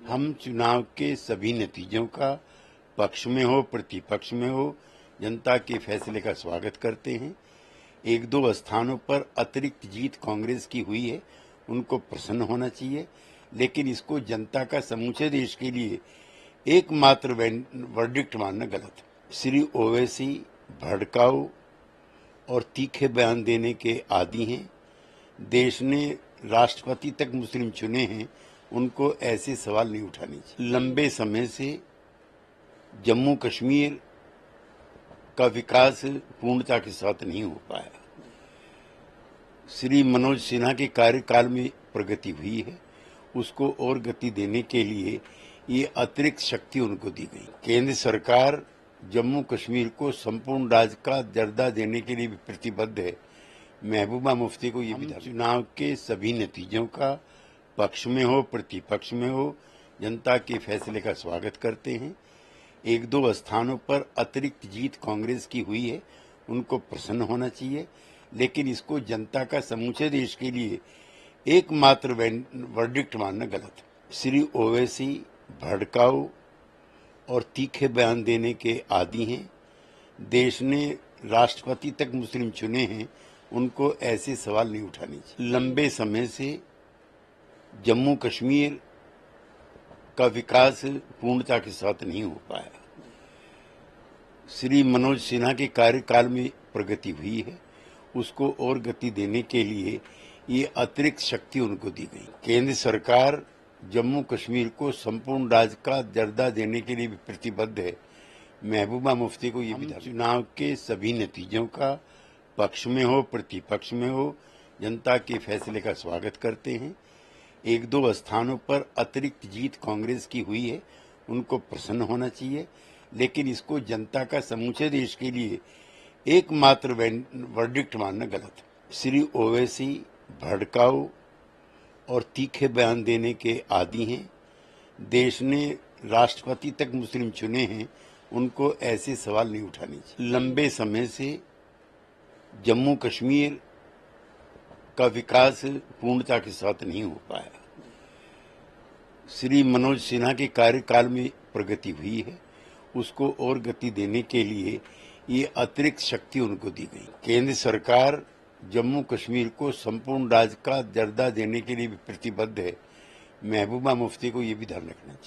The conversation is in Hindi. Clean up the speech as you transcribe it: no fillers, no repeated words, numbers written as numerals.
हम चुनाव के सभी नतीजों का पक्ष में हो प्रतिपक्ष में हो जनता के फैसले का स्वागत करते हैं। एक दो स्थानों पर अतिरिक्त जीत कांग्रेस की हुई है, उनको प्रसन्न होना चाहिए, लेकिन इसको जनता का समूचे देश के लिए एकमात्र वर्डिक्ट मानना गलत है। श्री ओवैसी भड़काऊ और तीखे बयान देने के आदी हैं। देश ने राष्ट्रपति तक मुस्लिम चुने हैं, उनको ऐसे सवाल नहीं उठाने चाहिए। लंबे समय से जम्मू कश्मीर का विकास पूर्णता के साथ नहीं हो पाया। श्री मनोज सिन्हा के कार्यकाल में प्रगति हुई है, उसको और गति देने के लिए ये अतिरिक्त शक्ति उनको दी गई। केंद्र सरकार जम्मू कश्मीर को संपूर्ण राज्य का दर्जा देने के लिए भी प्रतिबद्ध है। महबूबा मुफ्ती को ये भी चुनाव के सभी नतीजों का पक्ष में हो प्रतिपक्ष में हो जनता के फैसले का स्वागत करते हैं। एक दो स्थानों पर अतिरिक्त जीत कांग्रेस की हुई है, उनको प्रसन्न होना चाहिए, लेकिन इसको जनता का समूचे देश के लिए एकमात्र वर्डिक्ट मानना गलत है। श्री ओवैसी भड़काऊ और तीखे बयान देने के आदी हैं। देश ने राष्ट्रपति तक मुस्लिम चुने हैं, उनको ऐसे सवाल नहीं उठाने चाहिए। लंबे समय से जम्मू कश्मीर का विकास पूर्णता के साथ नहीं हो पाया। श्री मनोज सिन्हा के कार्यकाल में प्रगति हुई है, उसको और गति देने के लिए ये अतिरिक्त शक्ति उनको दी गई। केंद्र सरकार जम्मू कश्मीर को संपूर्ण राज्य का दर्जा देने के लिए भी प्रतिबद्ध है। महबूबा मुफ्ती को ये भी चुनाव के सभी नतीजों का पक्ष में हो प्रतिपक्ष में हो जनता के फैसले का स्वागत करते हैं। एक दो स्थानों पर अतिरिक्त जीत कांग्रेस की हुई है, उनको प्रसन्न होना चाहिए, लेकिन इसको जनता का समूचे देश के लिए एकमात्र वर्डिक्ट मानना गलत है। श्री ओवैसी भड़काऊ और तीखे बयान देने के आदी हैं। देश ने राष्ट्रपति तक मुस्लिम चुने हैं, उनको ऐसे सवाल नहीं उठाने चाहिए। लंबे समय से जम्मू कश्मीर का विकास पूर्णता के साथ नहीं हो पाया। श्री मनोज सिन्हा के कार्यकाल में प्रगति हुई है, उसको और गति देने के लिए ये अतिरिक्त शक्ति उनको दी गई। केंद्र सरकार जम्मू कश्मीर को संपूर्ण राज्य का दर्जा देने के लिए भी प्रतिबद्ध है। महबूबा मुफ्ती को ये भी ध्यान रखना चाहिए।